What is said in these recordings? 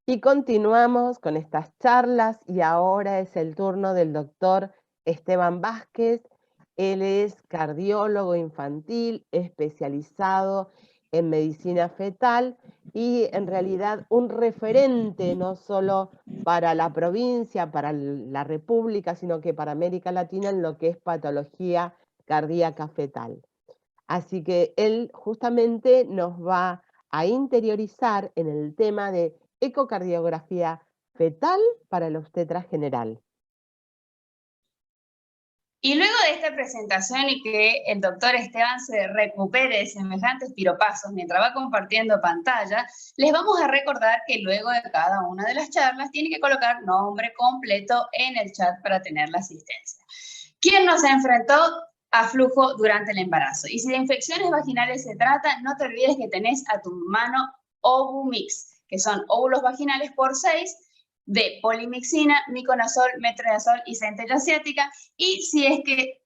Y continuamos con estas charlas y ahora es el turno del doctor Esteban Vázquez. Él es cardiólogo infantil especializado en medicina fetal y en realidad un referente no solo para la provincia, para la República, sino que para América Latina en lo que es patología cardíaca fetal. Así que él justamente nos va a interiorizar en el tema de ecocardiografía fetal para el obstetra general. Y luego de esta presentación y que el doctor Esteban se recupere de semejantes piropazos mientras va compartiendo pantalla, les vamos a recordar que luego de cada una de las charlas tiene que colocar nombre completo en el chat para tener la asistencia. ¿Quién nos enfrentó a flujo durante el embarazo? Y si de infecciones vaginales se trata, no te olvides que tenés a tu mano Ovumix, que son óvulos vaginales por 6 de polimixina, miconazol, metronidazol y centella asiática. Y si es que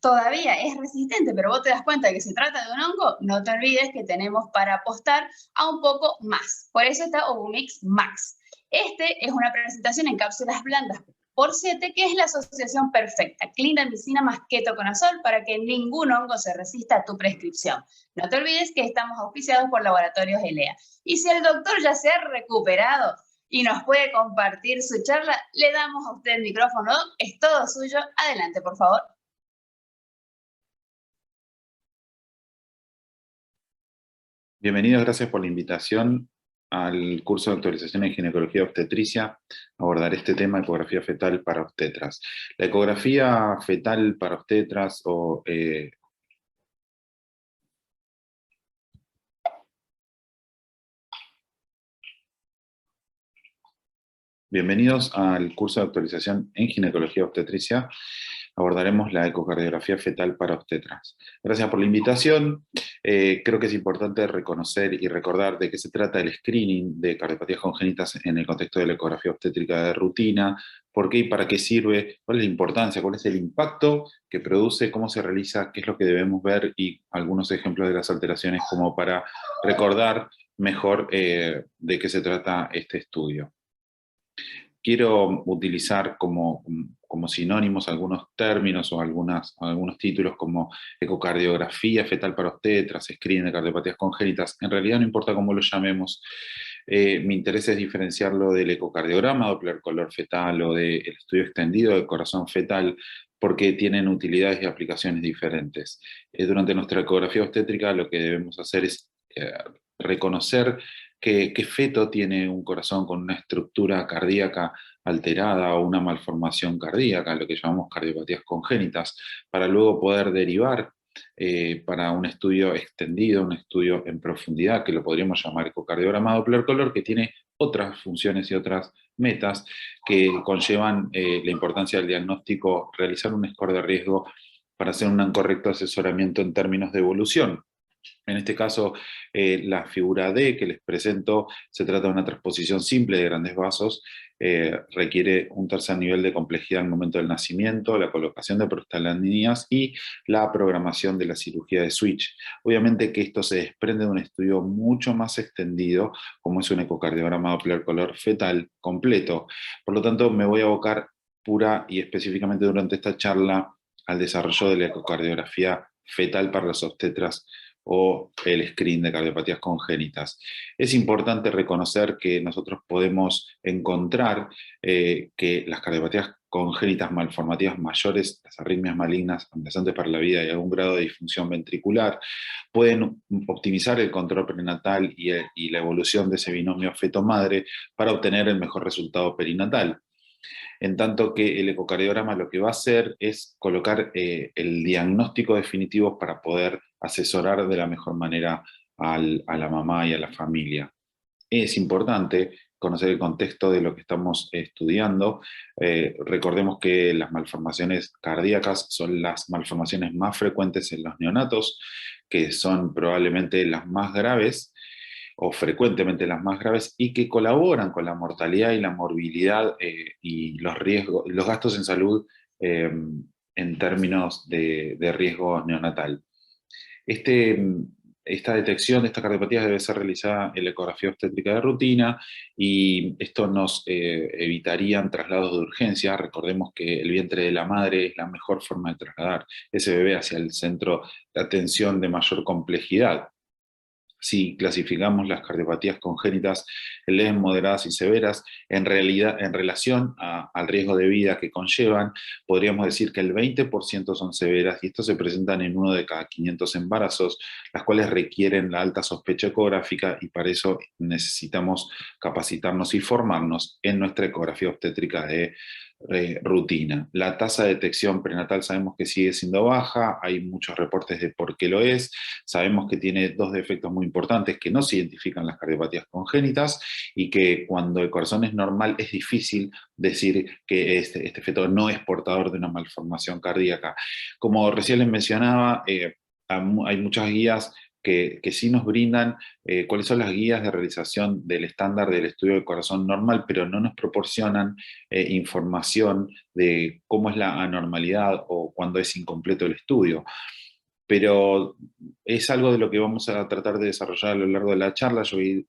todavía es resistente, pero vos te das cuenta de que se trata de un hongo, no te olvides que tenemos para apostar a un poco más. Por eso está Ovumix Max. Este es una presentación en cápsulas blandas por 7, que es la asociación perfecta, clindamicina más ketoconazol, para que ningún hongo se resista a tu prescripción. No te olvides que estamos auspiciados por Laboratorios ELEA. Y si el doctor ya se ha recuperado y nos puede compartir su charla, le damos a usted el micrófono. Es todo suyo. Adelante, por favor. Bienvenidos, gracias por la invitación al curso de actualización en ginecología obstetricia. Abordaré este tema, ecografía fetal para obstetras. La ecografía fetal para obstetras Bienvenidos al curso de actualización en ginecología obstetricia. Abordaremos la ecocardiografía fetal para obstetras. Gracias por la invitación. Creo que es importante reconocer y recordar de qué se trata el screening de cardiopatías congénitas en el contexto de la ecografía obstétrica de rutina, por qué y para qué sirve, cuál es la importancia, cuál es el impacto que produce, cómo se realiza, qué es lo que debemos ver y algunos ejemplos de las alteraciones como para recordar mejor de qué se trata este estudio. Quiero utilizar como sinónimos algunos términos o algunos títulos como ecocardiografía fetal para obstetras, screening de cardiopatías congénitas. En realidad no importa cómo lo llamemos, mi interés es diferenciarlo del ecocardiograma, Doppler color fetal o del estudio extendido del corazón fetal, porque tienen utilidades y aplicaciones diferentes. Durante nuestra ecografía obstétrica lo que debemos hacer es reconocer qué feto tiene un corazón con una estructura cardíaca alterada o una malformación cardíaca, lo que llamamos cardiopatías congénitas, para luego poder derivar para un estudio extendido, un estudio en profundidad, que lo podríamos llamar ecocardiograma Doppler color, que tiene otras funciones y otras metas que conllevan la importancia del diagnóstico, realizar un score de riesgo para hacer un correcto asesoramiento en términos de evolución. En este caso, la figura D que les presento se trata de una transposición simple de grandes vasos, requiere un tercer nivel de complejidad al momento del nacimiento, la colocación de prostaglandinas y la programación de la cirugía de switch. Obviamente que esto se desprende de un estudio mucho más extendido, como es un ecocardiograma Doppler color fetal completo. Por lo tanto, me voy a abocar pura y específicamente durante esta charla al desarrollo de la ecocardiografía fetal para las obstetras o el screen de cardiopatías congénitas. Es importante reconocer que nosotros podemos encontrar que las cardiopatías congénitas malformativas mayores, las arritmias malignas amenazantes para la vida y algún grado de disfunción ventricular, pueden optimizar el control prenatal y la evolución de ese binomio feto-madre para obtener el mejor resultado perinatal. En tanto que el ecocardiograma lo que va a hacer es colocar el diagnóstico definitivo para poder asesorar de la mejor manera a la mamá y a la familia. Es importante conocer el contexto de lo que estamos estudiando. Recordemos que las malformaciones cardíacas son las malformaciones más frecuentes en los neonatos, que son probablemente las más graves, o frecuentemente las más graves, y que colaboran con la mortalidad y la morbilidad y los riesgos, los gastos en salud en términos de riesgo neonatal. Este esta detección de estas cardiopatías debe ser realizada en la ecografía obstétrica de rutina, y esto nos evitarían traslados de urgencia. Recordemos que el vientre de la madre es la mejor forma de trasladar ese bebé hacia el centro de atención de mayor complejidad. Si clasificamos las cardiopatías congénitas en leves, moderadas y severas, en realidad, en relación al riesgo de vida que conllevan, podríamos decir que el 20% son severas, y estos se presentan en 1 de cada 500 embarazos, las cuales requieren la alta sospecha ecográfica, y para eso necesitamos capacitarnos y formarnos en nuestra ecografía obstétrica de rutina. La tasa de detección prenatal sabemos que sigue siendo baja, hay muchos reportes de por qué lo es. Sabemos que tiene dos defectos muy importantes: que no se identifican las cardiopatías congénitas, y que cuando el corazón es normal es difícil decir que este feto no es portador de una malformación cardíaca. Como recién les mencionaba, hay muchas guías que sí nos brindan cuáles son las guías de realización del estándar del estudio del corazón normal, pero no nos proporcionan información de cómo es la anormalidad o cuándo es incompleto el estudio. Pero es algo de lo que vamos a tratar de desarrollar a lo largo de la charla. Yo voy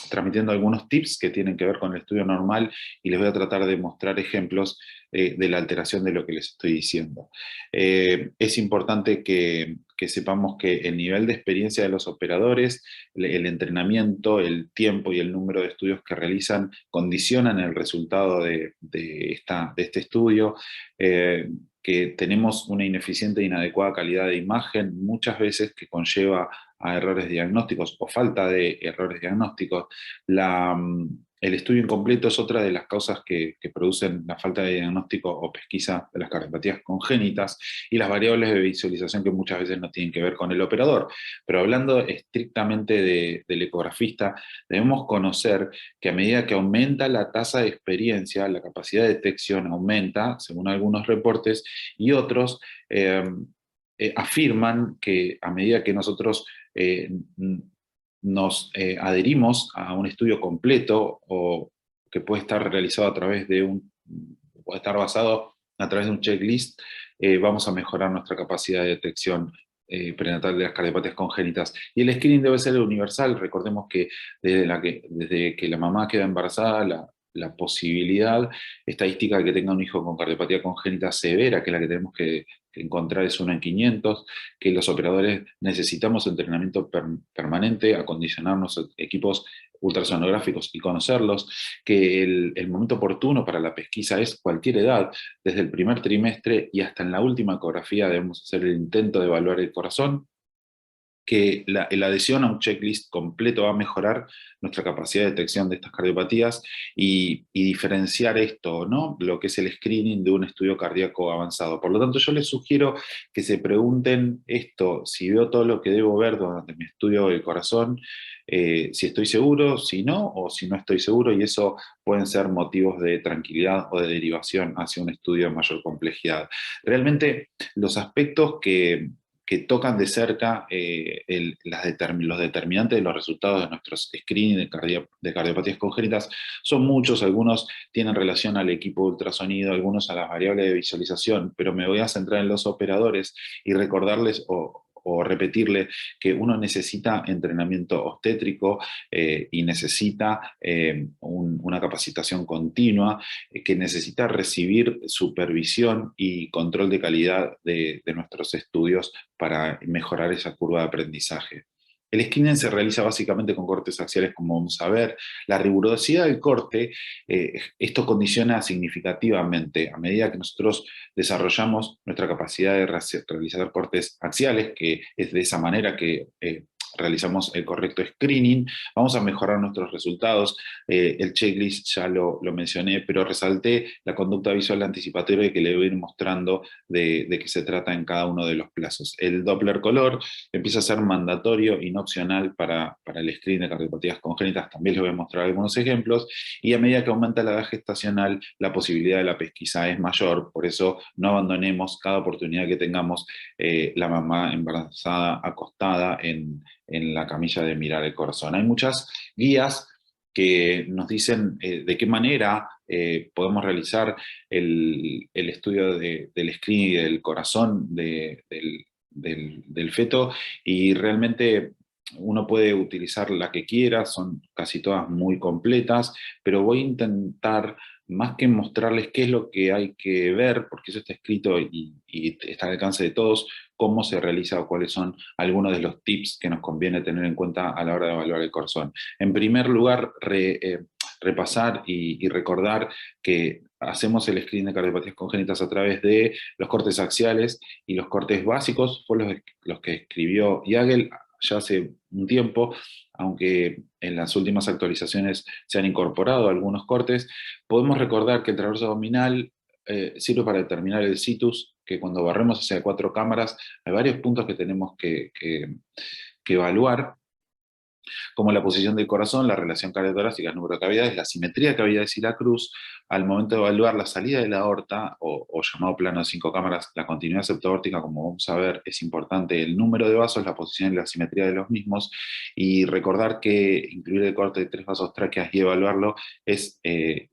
transmitiendo algunos tips que tienen que ver con el estudio normal, y les voy a tratar de mostrar ejemplos de la alteración de lo que les estoy diciendo. Es importante que sepamos que el nivel de experiencia de los operadores, el entrenamiento, el tiempo y el número de estudios que realizan condicionan el resultado de este estudio. Que tenemos una ineficiente e inadecuada calidad de imagen, muchas veces, que conlleva a errores diagnósticos o falta de errores diagnósticos. El estudio incompleto es otra de las causas que producen la falta de diagnóstico o pesquisa de las cardiopatías congénitas, y las variables de visualización, que muchas veces no tienen que ver con el operador. Pero hablando estrictamente del ecografista, debemos conocer que a medida que aumenta la tasa de experiencia, la capacidad de detección aumenta, según algunos reportes, y otros afirman que a medida que nosotros nos adherimos a un estudio completo, o que puede estar realizado a través de puede estar basado a través de un checklist, vamos a mejorar nuestra capacidad de detección prenatal de las cardiopatías congénitas. Y el screening debe ser universal. Recordemos que desde que la mamá queda embarazada, la posibilidad estadística de que tenga un hijo con cardiopatía congénita severa, que es la que tenemos que encontrar, es 1 en 500, que los operadores necesitamos entrenamiento permanente, acondicionarnos equipos ultrasonográficos y conocerlos, que el momento oportuno para la pesquisa es cualquier edad, desde el primer trimestre y hasta en la última ecografía debemos hacer el intento de evaluar el corazón, que la adhesión a un checklist completo va a mejorar nuestra capacidad de detección de estas cardiopatías, y diferenciar esto, ¿no?, lo que es el screening de un estudio cardíaco avanzado. Por lo tanto, yo les sugiero que se pregunten esto: si veo todo lo que debo ver durante mi estudio del corazón, si estoy seguro, si no, o si no estoy seguro, y eso pueden ser motivos de tranquilidad o de derivación hacia un estudio de mayor complejidad. Realmente, los aspectos que tocan de cerca los determinantes de los resultados de nuestros screening de cardiopatías congénitas son muchos. Algunos tienen relación al equipo de ultrasonido, algunos a las variables de visualización, pero me voy a centrar en los operadores y recordarles o repetirle que uno necesita entrenamiento obstétrico y necesita una capacitación continua, que necesita recibir supervisión y control de calidad de nuestros estudios para mejorar esa curva de aprendizaje. El screening se realiza básicamente con cortes axiales, como vamos a ver. La rigurosidad del corte, esto condiciona significativamente a medida que nosotros desarrollamos nuestra capacidad de realizar cortes axiales, que es de esa manera que realizamos el correcto screening, vamos a mejorar nuestros resultados. El checklist ya lo mencioné, pero resalté la conducta visual anticipatoria que le voy a ir mostrando de qué se trata en cada uno de los plazos. El Doppler color empieza a ser mandatorio y no opcional para el screening de cardiopatías congénitas. También les voy a mostrar algunos ejemplos, y a medida que aumenta la edad gestacional, la posibilidad de la pesquisa es mayor. Por eso no abandonemos cada oportunidad que tengamos la mamá embarazada acostada en la camilla de mirar el corazón. Hay muchas guías que nos dicen de qué manera podemos realizar el estudio del screening del corazón de del feto, y realmente uno puede utilizar la que quiera, son casi todas muy completas, pero voy a intentar, más que mostrarles qué es lo que hay que ver, porque eso está escrito y está al alcance de todos, cómo se realiza o cuáles son algunos de los tips que nos conviene tener en cuenta a la hora de evaluar el corazón. En primer lugar, repasar y recordar que hacemos el screening de cardiopatías congénitas a través de los cortes axiales, y los cortes básicos fueron los que escribió Yagel ya hace un tiempo, aunque en las últimas actualizaciones se han incorporado algunos cortes. Podemos recordar que el traverso abdominal sirve para determinar el situs, que cuando barremos hacia 4 cámaras hay varios puntos que tenemos que evaluar, como la posición del corazón, la relación cardiotorácica, el número de cavidades, la simetría de cavidades y la cruz. Al momento de evaluar la salida de la aorta, o llamado plano de 5 cámaras, la continuidad septoaórtica, como vamos a ver, es importante el número de vasos, la posición y la simetría de los mismos, y recordar que incluir el corte de 3 vasos tráqueas y evaluarlo es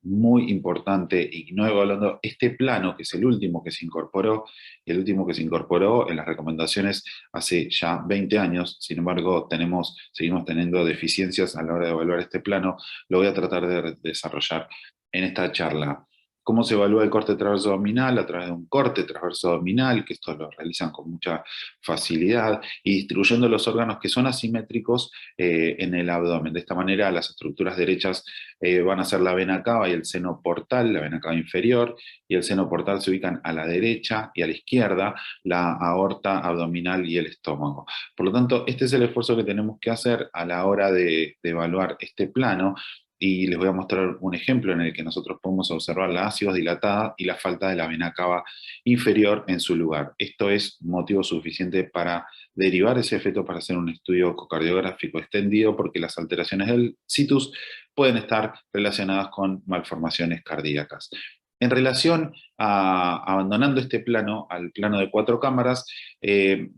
muy importante, y no evaluando este plano, que es el último que se incorporó, y el último que se incorporó en las recomendaciones hace ya 20 años, sin embargo seguimos teniendo deficiencias a la hora de evaluar este plano. Lo voy a tratar de desarrollar en esta charla. ¿Cómo se evalúa el corte transverso abdominal? A través de un corte transverso abdominal, que esto lo realizan con mucha facilidad, y distribuyendo los órganos que son asimétricos en el abdomen. De esta manera, las estructuras derechas van a ser la vena cava y el seno portal, la vena cava inferior, y el seno portal se ubican a la derecha, y a la izquierda la aorta abdominal y el estómago. Por lo tanto, este es el esfuerzo que tenemos que hacer a la hora de evaluar este plano, y les voy a mostrar un ejemplo en el que nosotros podemos observar la ácidos dilatada y la falta de la vena cava inferior en su lugar. Esto es motivo suficiente para derivar ese feto para hacer un estudio ecocardiográfico extendido, porque las alteraciones del situs pueden estar relacionadas con malformaciones cardíacas. En relación a abandonando este plano, al plano de 4 cámaras,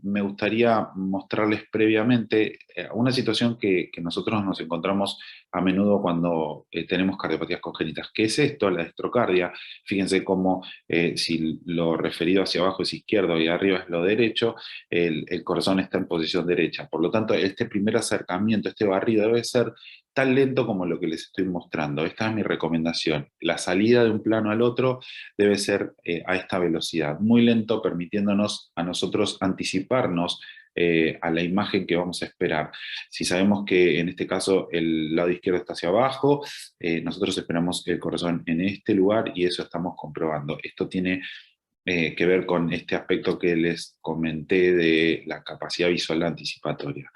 me gustaría mostrarles previamente una situación que nosotros nos encontramos a menudo cuando tenemos cardiopatías congénitas. ¿Qué es esto? La dextrocardia. Fíjense cómo si lo referido hacia abajo es izquierdo y arriba es lo derecho, el corazón está en posición derecha. Por lo tanto, este primer acercamiento, este barrido, debe ser tan lento como lo que les estoy mostrando. Esta es mi recomendación. La salida de un plano al otro debe ser a esta velocidad, muy lento, permitiéndonos a nosotros anticiparnos a la imagen que vamos a esperar. Si sabemos que en este caso el lado izquierdo está hacia abajo, nosotros esperamos el corazón en este lugar, y eso estamos comprobando. Esto tiene que ver con este aspecto que les comenté de la capacidad visual anticipatoria.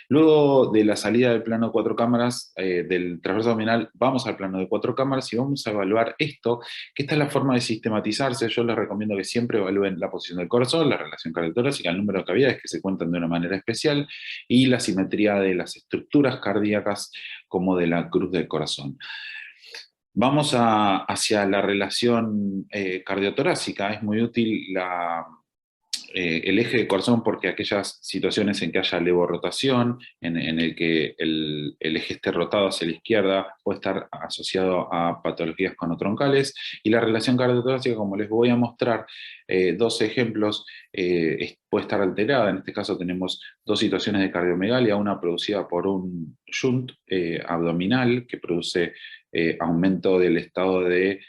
Luego de la salida del plano 4 cámaras, del transverso abdominal, vamos al plano de 4 cámaras y vamos a evaluar esto, que esta es la forma de sistematizarse. Yo les recomiendo que siempre evalúen la posición del corazón, la relación cardiotorácica, el número de cavidades, que se cuentan de una manera especial, y la simetría de las estructuras cardíacas, como de la cruz del corazón. Vamos hacia la relación cardiotorácica. Es muy útil el eje de corazón, porque aquellas situaciones en que haya levorotación, en el que el eje esté rotado hacia la izquierda, puede estar asociado a patologías conotroncales, y la relación cardiotorácica, como les voy a mostrar dos ejemplos, puede estar alterada. En este caso tenemos dos situaciones de cardiomegalia, una producida por un shunt abdominal que produce aumento del estado de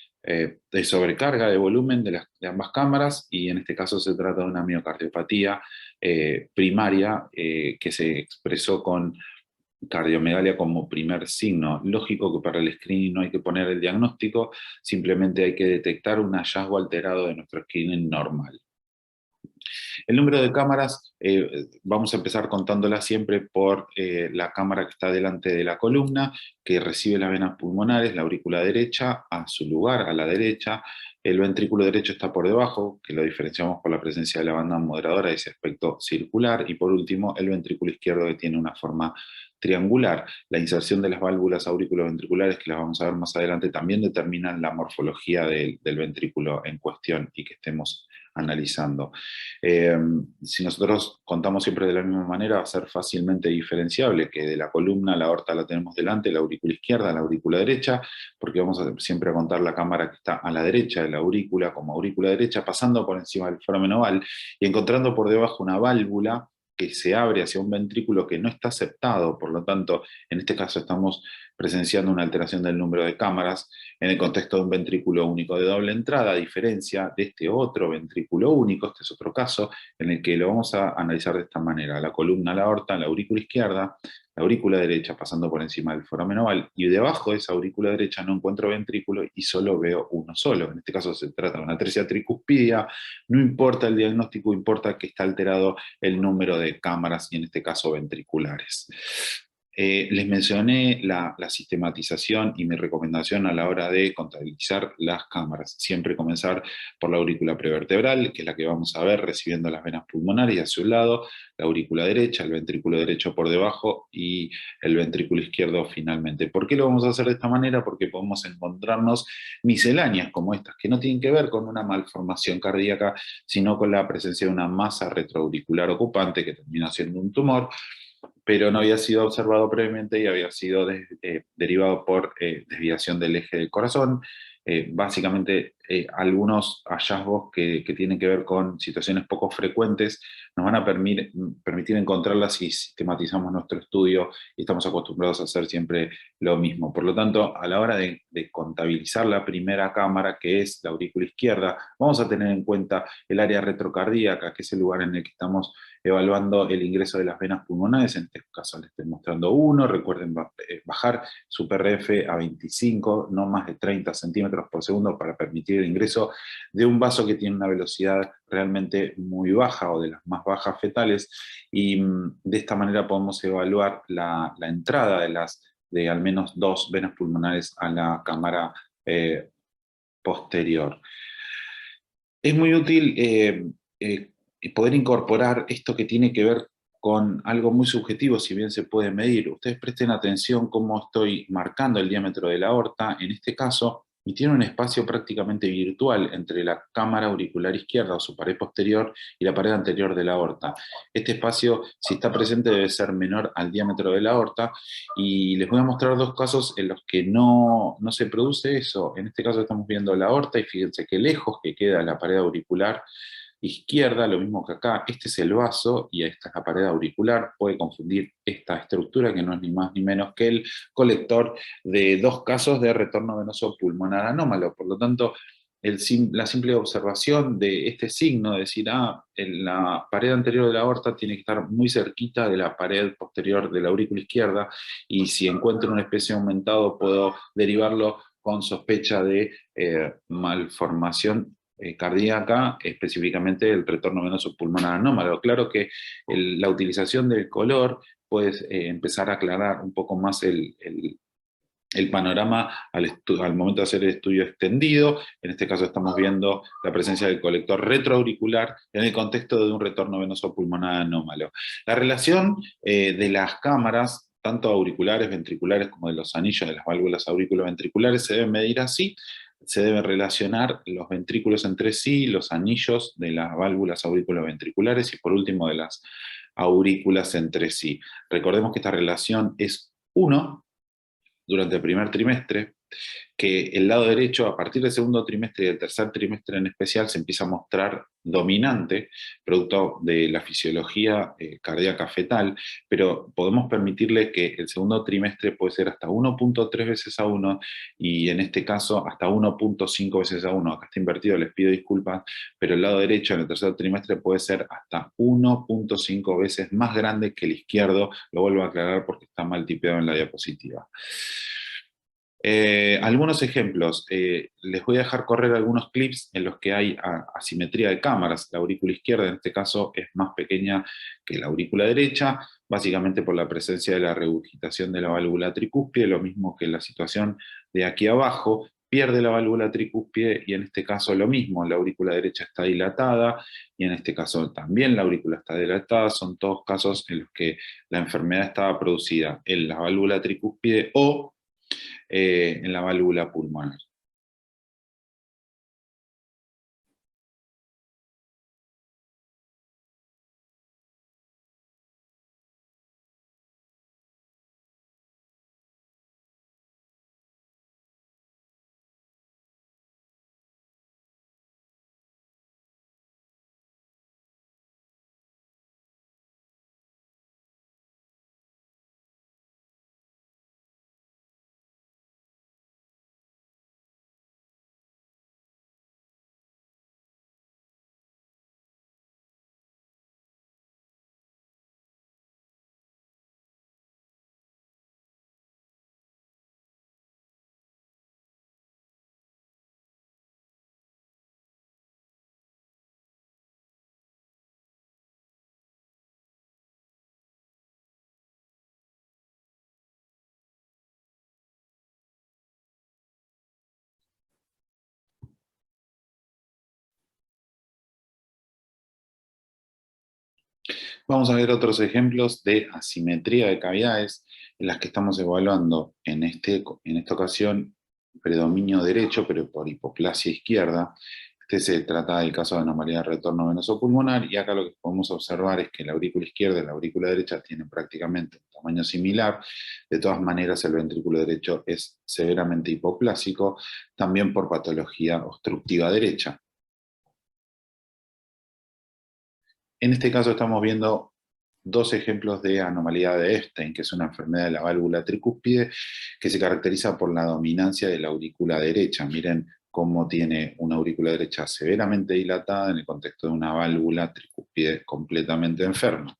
sobrecarga de volumen de ambas cámaras, y en este caso se trata de una miocardiopatía primaria que se expresó con cardiomegalia como primer signo. Lógico que para el screening no hay que poner el diagnóstico, simplemente hay que detectar un hallazgo alterado de nuestro screening normal. El número de cámaras, vamos a empezar contándola siempre por la cámara que está delante de la columna, que recibe las venas pulmonares, la aurícula derecha a su lugar, a la derecha. El ventrículo derecho está por debajo, que lo diferenciamos por la presencia de la banda moderadora, ese aspecto circular. Y por último, el ventrículo izquierdo, que tiene una forma triangular. La inserción de las válvulas auriculoventriculares, que las vamos a ver más adelante, también determinan la morfología del ventrículo en cuestión y que estemos analizando. Si nosotros contamos siempre de la misma manera, va a ser fácilmente diferenciable que de la columna la aorta la tenemos delante, la aurícula izquierda, la aurícula derecha, porque vamos siempre a contar la cámara que está a la derecha de la aurícula como aurícula derecha, pasando por encima del foramen oval y encontrando por debajo una válvula que se abre hacia un ventrículo que no está aceptado, por lo tanto, en este caso estamos presenciando una alteración del número de cámaras en el contexto de un ventrículo único de doble entrada, a diferencia de este otro ventrículo único. Este es otro caso en el que lo vamos a analizar de esta manera: la columna, la aorta, la aurícula izquierda, la aurícula derecha pasando por encima del foramen oval, y debajo de esa aurícula derecha no encuentro ventrículo y solo veo uno solo. En este caso se trata de una atresia tricuspidia. No importa el diagnóstico, importa que está alterado el número de cámaras, y en este caso ventriculares. Les mencioné la sistematización y mi recomendación a la hora de contabilizar las cámaras. Siempre comenzar por la aurícula prevertebral, que es la que vamos a ver recibiendo las venas pulmonares, y a su lado la aurícula derecha, el ventrículo derecho por debajo y el ventrículo izquierdo finalmente. ¿Por qué lo vamos a hacer de esta manera? Porque podemos encontrarnos misceláneas como estas, que no tienen que ver con una malformación cardíaca, sino con la presencia de una masa retroauricular ocupante que termina siendo un tumor, pero no había sido observado previamente y había sido derivado por desviación del eje del corazón. Básicamente, algunos hallazgos que tienen que ver con situaciones poco frecuentes nos van a permitir encontrarlas si sistematizamos nuestro estudio y estamos acostumbrados a hacer siempre lo mismo. Por lo tanto, a la hora de contabilizar la primera cámara, que es la aurícula izquierda, vamos a tener en cuenta el área retrocardíaca, que es el lugar en el que estamos evaluando el ingreso de las venas pulmonares. En este caso les estoy mostrando uno. Recuerden bajar su PRF a 25, no más de 30 centímetros por segundo, para permitir el ingreso de un vaso que tiene una velocidad realmente muy baja, o de las más bajas fetales, y de esta manera podemos evaluar la entrada de al menos 2 venas pulmonares a la cámara posterior. Es muy útil poder incorporar esto que tiene que ver con algo muy subjetivo, si bien se puede medir. Ustedes presten atención cómo estoy marcando el diámetro de la aorta, en este caso, y tiene un espacio prácticamente virtual entre la cámara auricular izquierda o su pared posterior y la pared anterior de la aorta. Este espacio, si está presente, debe ser menor al diámetro de la aorta, y les voy a mostrar 2 casos en los que no se produce eso. En este caso estamos viendo la aorta y fíjense qué lejos que queda la pared auricular izquierda, lo mismo que acá. Este es el vaso y esta es la pared auricular. Puede confundir esta estructura, que no es ni más ni menos que el colector de 2 casos de retorno venoso pulmonar anómalo. Por lo tanto, la simple observación de este signo, de decir, en la pared anterior de la aorta tiene que estar muy cerquita de la pared posterior de la aurícula izquierda, y si encuentro una especie de aumentado puedo derivarlo con sospecha de malformación cardíaca, específicamente el retorno venoso pulmonar anómalo. Claro que la utilización del color puede empezar a aclarar un poco más el panorama al momento de hacer el estudio extendido. En este caso estamos viendo la presencia del colector retroauricular en el contexto de un retorno venoso pulmonar anómalo. La relación de las cámaras, tanto auriculares, ventriculares, como de los anillos de las válvulas auriculoventriculares, se debe medir así. Se deben relacionar los ventrículos entre sí, los anillos de las válvulas auriculoventriculares y por último de las aurículas entre sí. Recordemos que esta relación es 1 durante el primer trimestre, que el lado derecho, a partir del segundo trimestre y del tercer trimestre en especial, se empieza a mostrar dominante, producto de la fisiología cardíaca fetal, pero podemos permitirle que el segundo trimestre puede ser hasta 1.3 veces a 1, y en este caso hasta 1.5 veces a 1. Acá está invertido, les pido disculpas, pero el lado derecho en el tercer trimestre puede ser hasta 1.5 veces más grande que el izquierdo. Lo vuelvo a aclarar porque está mal tipeado en la diapositiva. Algunos ejemplos. Les voy a dejar correr algunos clips en los que hay asimetría de cámaras. La aurícula izquierda en este caso es más pequeña que la aurícula derecha, básicamente por la presencia de la regurgitación de la válvula tricúspide, lo mismo que la situación de aquí abajo. Pierde la válvula tricúspide y en este caso lo mismo, la aurícula derecha está dilatada y en este caso también la aurícula está dilatada. Son todos casos en los que la enfermedad estaba producida en la válvula tricúspide o en la válvula pulmonar. Vamos a ver otros ejemplos de asimetría de cavidades en las que estamos evaluando en esta ocasión predominio derecho, pero por hipoplasia izquierda. Se trata del caso de anomalía de retorno venoso pulmonar, y acá lo que podemos observar es que la aurícula izquierda y la aurícula derecha tienen prácticamente un tamaño similar. De todas maneras, el ventrículo derecho es severamente hipoplásico, también por patología obstructiva derecha. En este caso estamos viendo dos ejemplos de anomalía de Epstein, que es una enfermedad de la válvula tricúspide que se caracteriza por la dominancia de la aurícula derecha. Miren cómo tiene una aurícula derecha severamente dilatada en el contexto de una válvula tricúspide completamente enferma.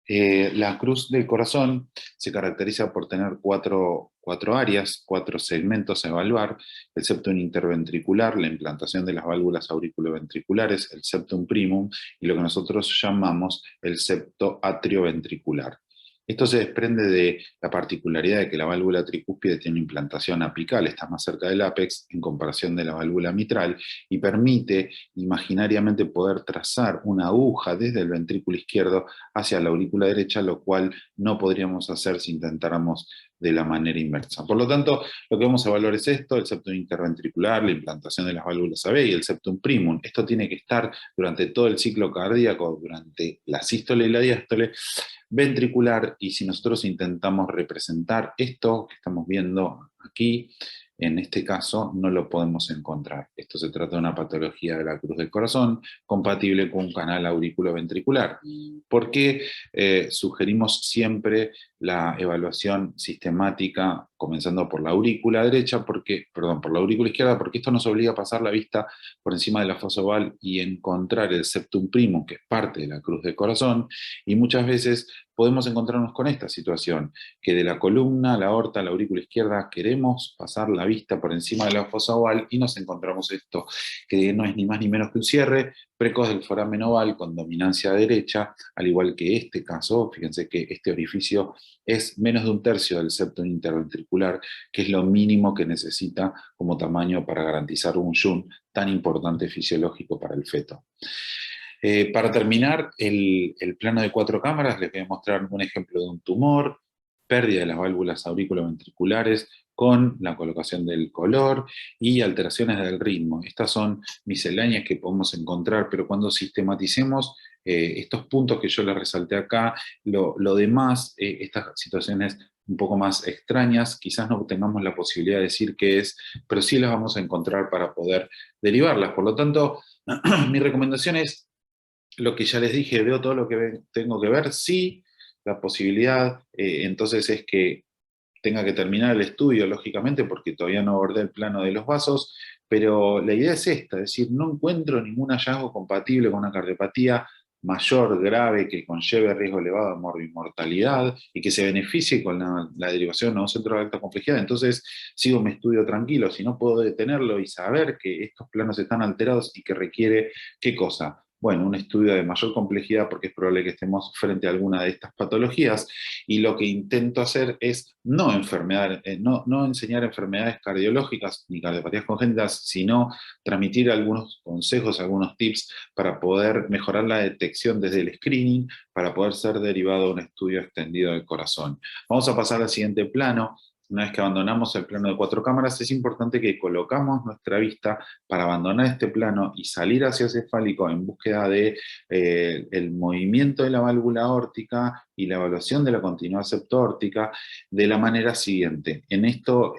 La cruz del corazón se caracteriza por tener cuatro áreas, 4 segmentos a evaluar: el septum interventricular, la implantación de las válvulas auriculoventriculares, el septum primum y lo que nosotros llamamos el septo atrioventricular. Esto se desprende de la particularidad de que la válvula tricúspide tiene una implantación apical, está más cerca del ápex en comparación de la válvula mitral, y permite imaginariamente poder trazar una aguja desde el ventrículo izquierdo hacia la aurícula derecha, lo cual no podríamos hacer si intentáramos de la manera inversa. Por lo tanto, lo que vamos a evaluar es esto: el septum interventricular, la implantación de las válvulas AB y el septum primum. Esto tiene que estar durante todo el ciclo cardíaco, durante la sístole y la diástole ventricular, y si nosotros intentamos representar esto que estamos viendo aquí, en este caso no lo podemos encontrar. Esto se trata de una patología de la cruz del corazón compatible con un canal auriculoventricular. ¿Por qué sugerimos siempre la evaluación sistemática comenzando por la aurícula derecha? Por la aurícula izquierda, porque esto nos obliga a pasar la vista por encima de la fosa oval y encontrar el septum primum, que es parte de la cruz del corazón, y muchas veces podemos encontrarnos con esta situación, que de la columna, la aorta, la aurícula izquierda, queremos pasar la vista por encima de la fosa oval y nos encontramos esto, que no es ni más ni menos que un cierre precoz del foramen oval con dominancia derecha, al igual que este caso. Fíjense que este orificio es menos de 1/3 del septum interventricular, que es lo mínimo que necesita como tamaño para garantizar un shunt tan importante fisiológico para el feto. Para terminar el plano de 4 cámaras, les voy a mostrar un ejemplo de un tumor, pérdida de las válvulas auriculoventriculares con la colocación del color y alteraciones del ritmo. Estas son misceláneas que podemos encontrar, pero cuando sistematicemos estos puntos que yo les resalté acá, lo demás, estas situaciones un poco más extrañas, quizás no tengamos la posibilidad de decir qué es, pero sí las vamos a encontrar para poder derivarlas. Por lo tanto, mi recomendación es lo que ya les dije: veo todo lo que tengo que ver. Sí, la posibilidad entonces es que tenga que terminar el estudio, lógicamente, porque todavía no abordé el plano de los vasos, pero la idea es esta: es decir, no encuentro ningún hallazgo compatible con una cardiopatía mayor, grave, que conlleve riesgo elevado de morbimortalidad y que se beneficie con la derivación a un centro de alta complejidad. Entonces sigo mi estudio tranquilo. Si no puedo detenerlo y saber que estos planos están alterados y que requiere, ¿qué cosa? Bueno, un estudio de mayor complejidad, porque es probable que estemos frente a alguna de estas patologías, y lo que intento hacer es no enseñar enfermedades cardiológicas ni cardiopatías congénitas, sino transmitir algunos consejos, algunos tips para poder mejorar la detección desde el screening, para poder ser derivado a un estudio extendido del corazón. Vamos a pasar al siguiente plano. Una vez que abandonamos el plano de 4 cámaras, es importante que colocamos nuestra vista para abandonar este plano y salir hacia cefálico en búsqueda de el movimiento de la válvula aórtica y la evaluación de la continuidad septoórtica de la manera siguiente. En esto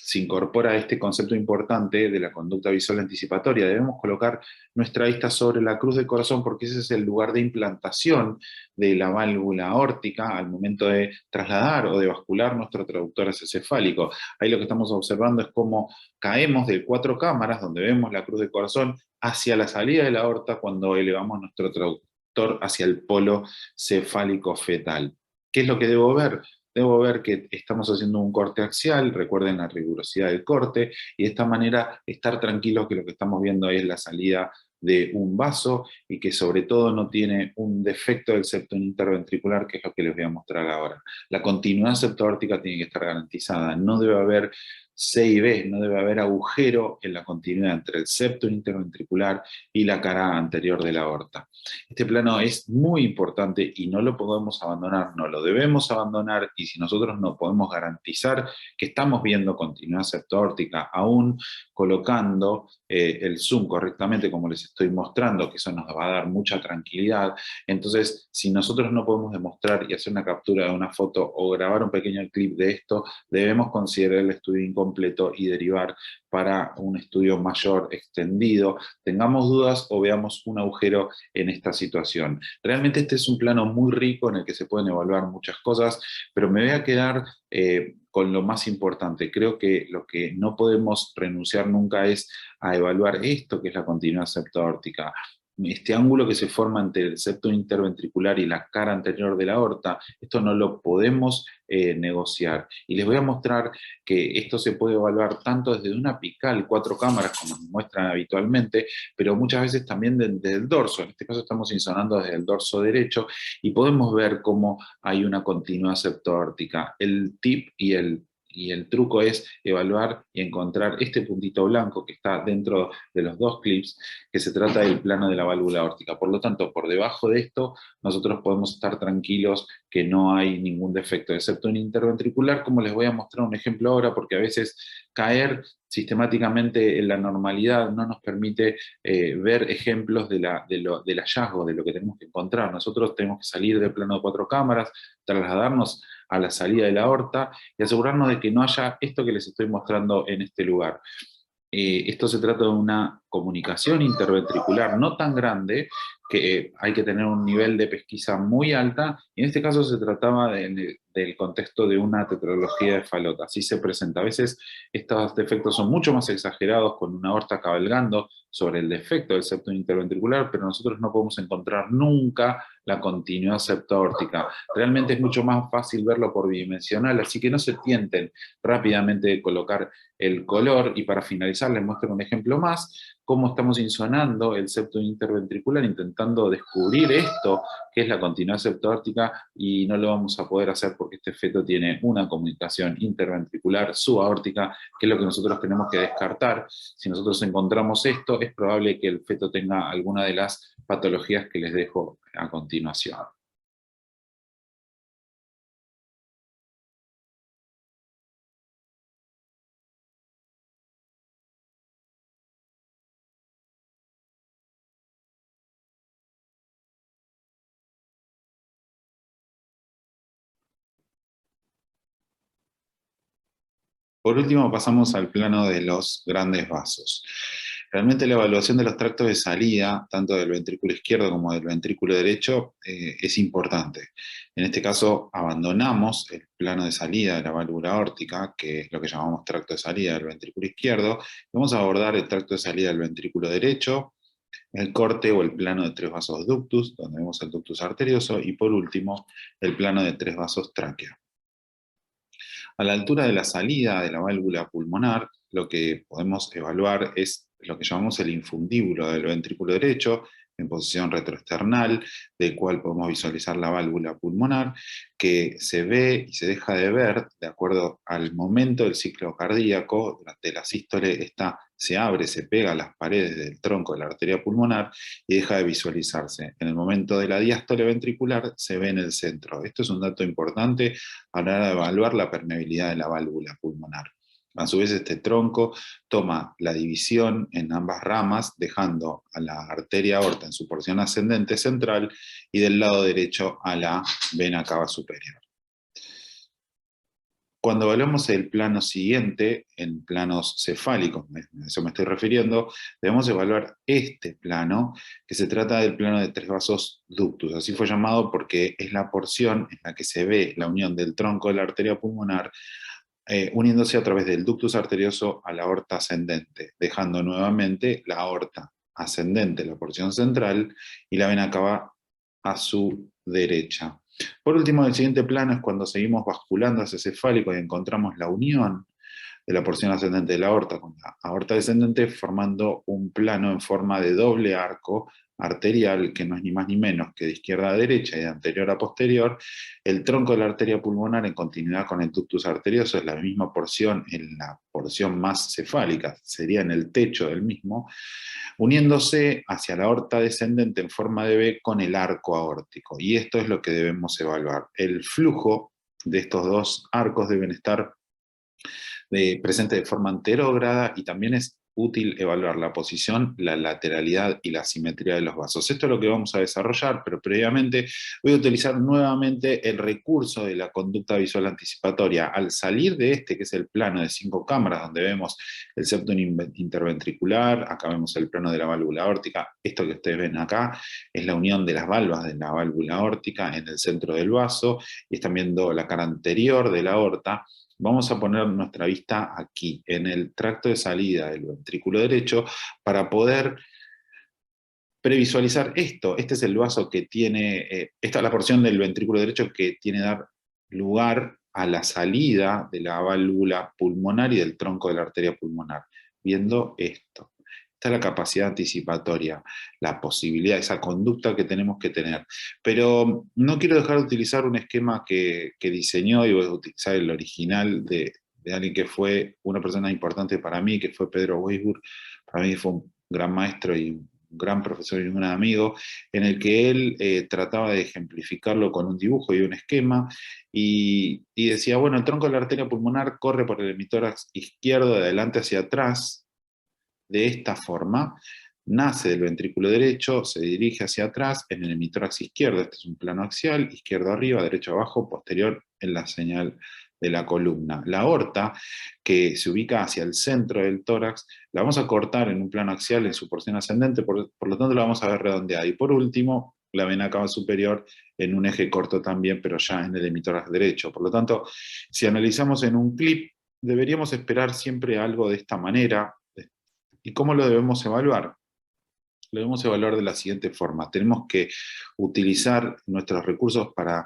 se incorpora este concepto importante de la conducta visual anticipatoria. Debemos colocar nuestra vista sobre la cruz del corazón, porque ese es el lugar de implantación de la válvula aórtica al momento de trasladar o de bascular nuestro traductor acecefálico. Ahí lo que estamos observando es cómo caemos de 4 cámaras, donde vemos la cruz del corazón, hacia la salida de la aorta cuando elevamos nuestro traductor hacia el polo cefálico fetal. ¿Qué es lo que debo ver? Debo ver que estamos haciendo un corte axial, recuerden la rigurosidad del corte, y de esta manera estar tranquilos que lo que estamos viendo ahí es la salida de un vaso y que sobre todo no tiene un defecto del septo interventricular, que es lo que les voy a mostrar ahora. La continuidad septo-aórtica tiene que estar garantizada, no debe haber C y B, no debe haber agujero en la continuidad entre el septo interventricular y la cara anterior de la aorta. Este plano es muy importante y no lo podemos abandonar, no lo debemos abandonar, y si nosotros no podemos garantizar que estamos viendo continuidad septo-aórtica, aún colocando el zoom correctamente como les estoy mostrando, que eso nos va a dar mucha tranquilidad. Entonces, si nosotros no podemos demostrar y hacer una captura de una foto o grabar un pequeño clip de esto, debemos considerar el estudio incompleto y derivar para un estudio mayor, extendido, tengamos dudas o veamos un agujero en esta situación. Realmente este es un plano muy rico en el que se pueden evaluar muchas cosas, pero me voy a quedar con lo más importante. Creo que lo que no podemos renunciar nunca es a evaluar esto, que es la continuidad septo-aórtica. Este ángulo que se forma entre el septo interventricular y la cara anterior de la aorta, esto no lo podemos negociar. Y les voy a mostrar que esto se puede evaluar tanto desde una apical, 4 cámaras, como nos muestran habitualmente, pero muchas veces también desde el dorso. En este caso estamos insonando desde el dorso derecho y podemos ver cómo hay una continuidad septo-aórtica. El tip y el truco es evaluar y encontrar este puntito blanco que está dentro de los dos clips, que se trata del plano de la válvula aórtica. Por lo tanto, por debajo de esto, nosotros podemos estar tranquilos que no hay ningún defecto de septo interventricular, como les voy a mostrar un ejemplo ahora, porque a veces caer sistemáticamente en la normalidad no nos permite ver ejemplos del hallazgo, de lo que tenemos que encontrar. Nosotros tenemos que salir del plano de 4 cámaras, trasladarnos a la salida de la aorta y asegurarnos de que no haya esto que les estoy mostrando en este lugar. Esto se trata de una comunicación interventricular no tan grande, que hay que tener un nivel de pesquisa muy alta, y en este caso se trataba del contexto de una tetralogía de Fallot. Así se presenta. A veces estos defectos son mucho más exagerados, con una aorta cabalgando sobre el defecto del septo interventricular, pero nosotros no podemos encontrar nunca la continuidad septo-aórtica. Realmente es mucho más fácil verlo por bidimensional, así que no se tienten rápidamente de colocar el color. Y para finalizar les muestro un ejemplo más, cómo estamos insonando el septo interventricular, intentando descubrir esto, que es la continuidad septo-aórtica, y no lo vamos a poder hacer porque este feto tiene una comunicación interventricular subaórtica, que es lo que nosotros tenemos que descartar. Si nosotros encontramos esto, es probable que el feto tenga alguna de las patologías que les dejo a continuación. Por último, pasamos al plano de los grandes vasos. Realmente la evaluación de los tractos de salida, tanto del ventrículo izquierdo como del ventrículo derecho, es importante. En este caso, abandonamos el plano de salida de la válvula aórtica, que es lo que llamamos tracto de salida del ventrículo izquierdo, y vamos a abordar el tracto de salida del ventrículo derecho, el corte o el plano de 3 vasos ductus, donde vemos el ductus arterioso, y por último, el plano de 3 vasos tráquea. A la altura de la salida de la válvula pulmonar, lo que podemos evaluar es lo que llamamos el infundíbulo del ventrículo derecho, en posición retroesternal, del cual podemos visualizar la válvula pulmonar, que se ve y se deja de ver de acuerdo al momento del ciclo cardíaco. Durante la sístole se abre, se pega a las paredes del tronco de la arteria pulmonar y deja de visualizarse. En el momento de la diástole ventricular se ve en el centro. Esto es un dato importante a la hora de evaluar la permeabilidad de la válvula pulmonar. A su vez, este tronco toma la división en ambas ramas, dejando a la arteria aorta en su porción ascendente central y del lado derecho a la vena cava superior. Cuando evaluamos el plano siguiente, en planos cefálicos, a eso me estoy refiriendo, debemos evaluar este plano, que se trata del plano de 3 vasos ductus. Así fue llamado porque es la porción en la que se ve la unión del tronco de la arteria pulmonar uniéndose a través del ductus arterioso a la aorta ascendente, dejando nuevamente la aorta ascendente, la porción central, y la vena cava a su derecha. Por último, el siguiente plano es cuando seguimos basculando hacia cefálico y encontramos la unión de la porción ascendente de la aorta con la aorta descendente, formando un plano en forma de doble arco arterial, que no es ni más ni menos que de izquierda a derecha y de anterior a posterior. El tronco de la arteria pulmonar en continuidad con el ductus arterioso es la misma porción, en la porción más cefálica, sería en el techo del mismo, uniéndose hacia la aorta descendente en forma de V con el arco aórtico. Y esto es lo que debemos evaluar. El flujo de estos dos arcos deben estar presentes de forma anterógrada, y también es útil evaluar la posición, la lateralidad y la simetría de los vasos. Esto es lo que vamos a desarrollar, pero previamente voy a utilizar nuevamente el recurso de la conducta visual anticipatoria. Al salir de este, que es el plano de 5 cámaras, donde vemos el septum interventricular, acá vemos el plano de la válvula aórtica, esto que ustedes ven acá es la unión de las valvas de la válvula aórtica en el centro del vaso, y están viendo la cara anterior de la aorta. Vamos a poner nuestra vista aquí, en el tracto de salida del ventrículo derecho, para poder previsualizar esto. Este es el vaso que tiene, esta es la porción del ventrículo derecho que tiene dar lugar a la salida de la válvula pulmonar y del tronco de la arteria pulmonar. Viendo esto. Esta es la capacidad anticipatoria, la posibilidad, esa conducta que tenemos que tener. Pero no quiero dejar de utilizar un esquema que diseñó, y voy a utilizar el original de alguien que fue una persona importante para mí, que fue Pedro Weisburg. Para mí fue un gran maestro y un gran profesor y un gran amigo, en el que él trataba de ejemplificarlo con un dibujo y un esquema, y decía, bueno, el tronco de la arteria pulmonar corre por el hemitórax izquierdo de adelante hacia atrás, de esta forma, nace del ventrículo derecho, se dirige hacia atrás en el hemitórax izquierdo. Este es un plano axial, izquierdo arriba, derecho abajo, posterior en la señal de la columna. La aorta, que se ubica hacia el centro del tórax, la vamos a cortar en un plano axial en su porción ascendente, por lo tanto la vamos a ver redondeada. Y por último, la vena cava superior en un eje corto también, pero ya en el hemitórax derecho. Por lo tanto, si analizamos en un clip, deberíamos esperar siempre algo de esta manera. ¿Y cómo lo debemos evaluar? Lo debemos evaluar de la siguiente forma. Tenemos que utilizar nuestros recursos para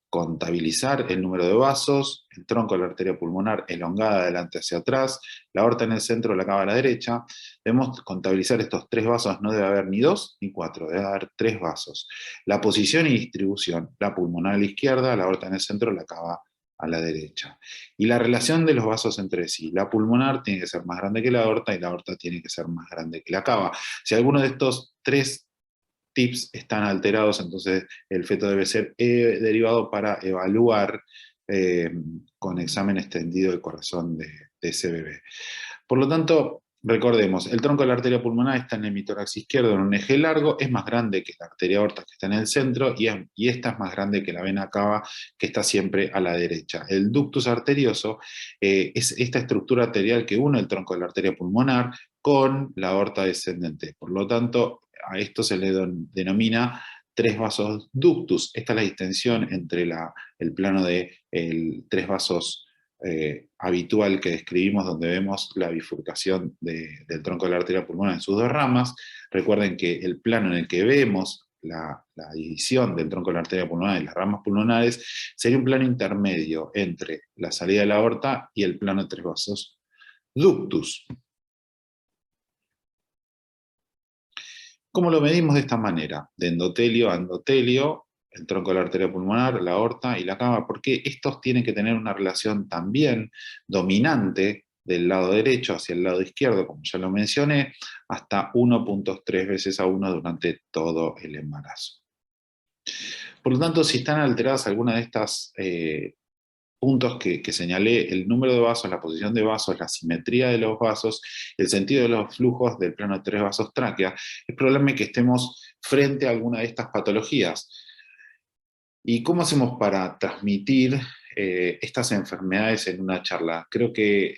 contabilizar el número de vasos, el tronco de la arteria pulmonar elongada de adelante hacia atrás, la aorta en el centro, la cava a la derecha. Debemos contabilizar estos 3 vasos, no debe haber ni 2 ni 4, debe haber 3 vasos. La posición y distribución, la pulmonar a la izquierda, la aorta en el centro, la cava a la derecha. Y la relación de los vasos entre sí. La pulmonar tiene que ser más grande que la aorta, y la aorta tiene que ser más grande que la cava. Si alguno de estos 3 tips están alterados, entonces el feto debe ser derivado para evaluar con examen extendido el corazón de ese bebé. Por lo tanto, recordemos, el tronco de la arteria pulmonar está en el hemitórax izquierdo en un eje largo, es más grande que la arteria aorta que está en el centro, y esta es más grande que la vena cava que está siempre a la derecha. El ductus arterioso es esta estructura arterial que une el tronco de la arteria pulmonar con la aorta descendente. Por lo tanto, a esto se le denomina 3 vasos ductus. Esta es la distensión entre el plano de 3 vasos habitual que describimos, donde vemos la bifurcación del tronco de la arteria pulmonar en sus 2 ramas. Recuerden que el plano en el que vemos la división del tronco de la arteria pulmonar y las ramas pulmonares sería un plano intermedio entre la salida de la aorta y el plano de 3 vasos ductus. ¿Cómo lo medimos de esta manera? De endotelio a endotelio, el tronco de la arteria pulmonar, la aorta y la cava, porque estos tienen que tener una relación también dominante del lado derecho hacia el lado izquierdo, como ya lo mencioné, hasta 1.3 veces a 1 durante todo el embarazo. Por lo tanto, si están alteradas algunas de estas puntos que señalé, el número de vasos, la posición de vasos, la simetría de los vasos, el sentido de los flujos del plano de 3 vasos tráquea, es probable que estemos frente a alguna de estas patologías. ¿Y cómo hacemos para transmitir estas enfermedades en una charla? Creo que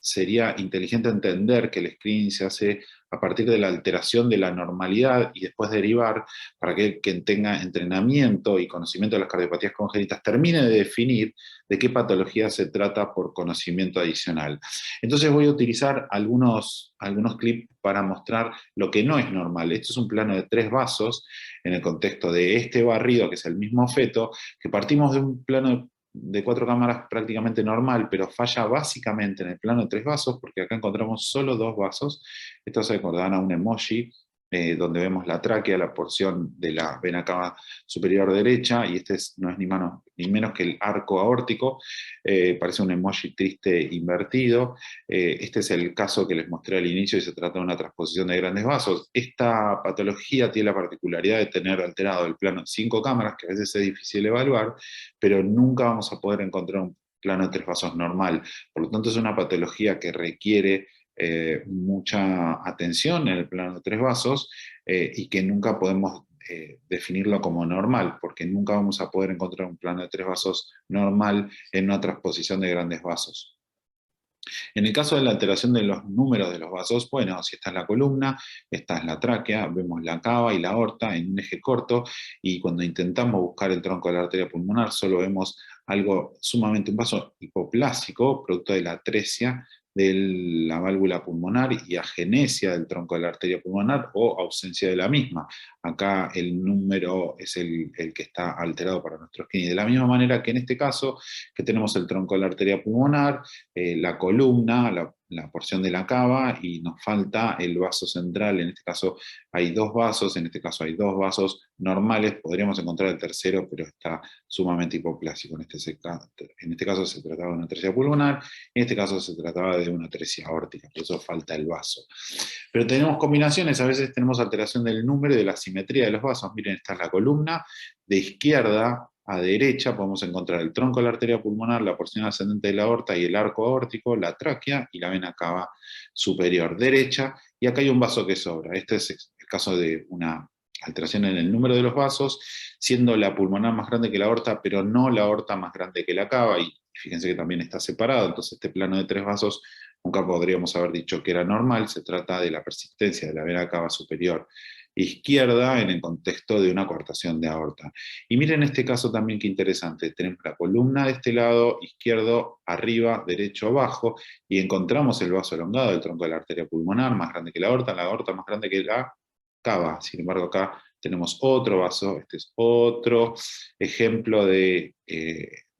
sería inteligente entender que el screening se hace a partir de la alteración de la normalidad y después derivar para que quien tenga entrenamiento y conocimiento de las cardiopatías congénitas termine de definir de qué patología se trata por conocimiento adicional. Entonces voy a utilizar algunos clips para mostrar lo que no es normal. Esto es un plano de 3 vasos en el contexto de este barrido, que es el mismo feto, que partimos de un plano de 4 cámaras prácticamente normal, pero falla básicamente en el plano de 3 vasos, porque acá encontramos solo 2 vasos. Esto se recordarán a un emoji, donde vemos la tráquea, la porción de la vena cava superior derecha, y este no es ni menos que el arco aórtico. Parece un emoji triste invertido. Este es el caso que les mostré al inicio, y se trata de una transposición de grandes vasos. Esta patología tiene la particularidad de tener alterado el plano de 5 cámaras, que a veces es difícil evaluar, pero nunca vamos a poder encontrar un plano de 3 vasos normal. Por lo tanto, es una patología que requiere mucha atención en el plano de 3 vasos, y que nunca podemos definirlo como normal, porque nunca vamos a poder encontrar un plano de 3 vasos normal en una transposición de grandes vasos. En el caso de la alteración de los números de los vasos, bueno, si esta es la columna, esta es la tráquea, vemos la cava y la aorta en un eje corto, y cuando intentamos buscar el tronco de la arteria pulmonar, solo vemos algo sumamente, un vaso hipoplásico, producto de la atresia de la válvula pulmonar y agenesia del tronco de la arteria pulmonar, o ausencia de la misma. Acá el número es el que está alterado para nuestro skin. Y de la misma manera que en este caso, que tenemos el tronco de la arteria pulmonar, la columna, la porción de la cava, y nos falta el vaso central. En este caso hay 2 vasos, en este caso hay 2 vasos normales, podríamos encontrar el tercero, pero está sumamente hipoplásico. En este caso se trataba de una atresia pulmonar, en este caso se trataba de una atresia aórtica, por eso falta el vaso. Pero tenemos combinaciones, a veces tenemos alteración del número y de la simetría de los vasos. Miren, esta es la columna, de izquierda a derecha podemos encontrar el tronco de la arteria pulmonar, la porción ascendente de la aorta y el arco aórtico, la tráquea y la vena cava superior derecha, y acá hay un vaso que sobra. Este es el caso de una alteración en el número de los vasos, siendo la pulmonar más grande que la aorta, pero no la aorta más grande que la cava, y fíjense que también está separado, entonces este plano de 3 vasos nunca podríamos haber dicho que era normal. Se trata de la persistencia de la vena cava superior izquierda en el contexto de una coartación de aorta. Y miren este caso también, qué interesante. Tenemos la columna de este lado izquierdo, arriba, derecho, abajo, y encontramos el vaso elongado del tronco de la arteria pulmonar, más grande que la aorta más grande que la cava. Sin embargo, acá tenemos otro vaso. Este es otro ejemplo de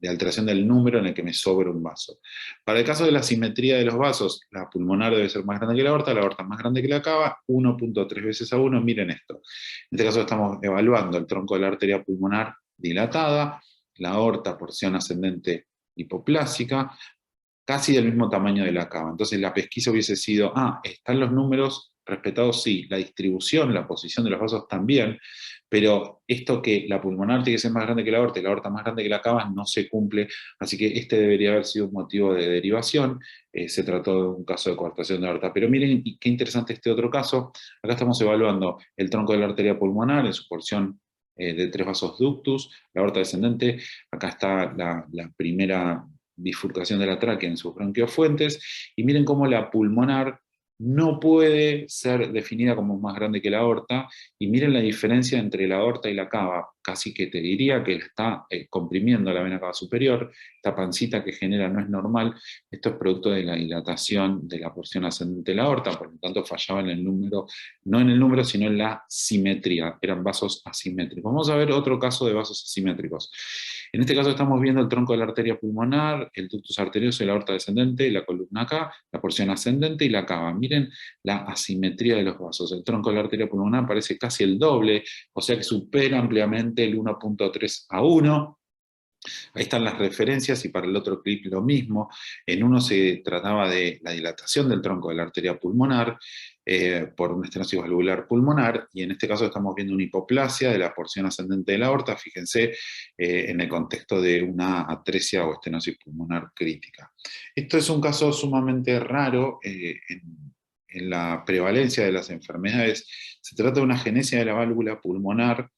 alteración del número en el que me sobra un vaso. Para el caso de la simetría de los vasos, la pulmonar debe ser más grande que la aorta más grande que la cava, 1.3 veces a 1, miren esto. En este caso estamos evaluando el tronco de la arteria pulmonar dilatada, la aorta, porción ascendente hipoplásica, casi del mismo tamaño de la cava. Entonces la pesquisa hubiese sido, ¿están los números respetados? Sí, la distribución, la posición de los vasos también, pero esto que la pulmonar tiene que ser más grande que la aorta y la aorta más grande que la cava no se cumple, así que este debería haber sido un motivo de derivación. Se trató de un caso de coartación de aorta. Pero miren qué interesante este otro caso. Acá estamos evaluando el tronco de la arteria pulmonar en su porción de 3 vasos ductus, la aorta descendente. Acá está la primera bifurcación de la tráquea en sus bronquiofuentes, y miren cómo la pulmonar no puede ser definida como más grande que la aorta, y miren la diferencia entre la aorta y la cava, casi que te diría que está comprimiendo la vena cava superior. Esta pancita que genera no es normal, esto es producto de la dilatación de la porción ascendente de la aorta, por lo tanto fallaba en el número, no en el número, sino en la simetría, eran vasos asimétricos. Vamos a ver otro caso de vasos asimétricos. En este caso estamos viendo el tronco de la arteria pulmonar, el ductus arterioso y la aorta descendente, la columna acá, la porción ascendente y la cava. Miren la asimetría de los vasos. El tronco de la arteria pulmonar parece casi el doble, o sea que supera ampliamente el 1.3 a 1. Ahí están las referencias, y para el otro clip lo mismo. En uno se trataba de la dilatación del tronco de la arteria pulmonar por una estenosis valvular pulmonar, y en este caso estamos viendo una hipoplasia de la porción ascendente de la aorta, fíjense, en el contexto de una atresia o estenosis pulmonar crítica. Esto es un caso sumamente raro en la prevalencia de las enfermedades. Se trata de una agenesia de la válvula pulmonar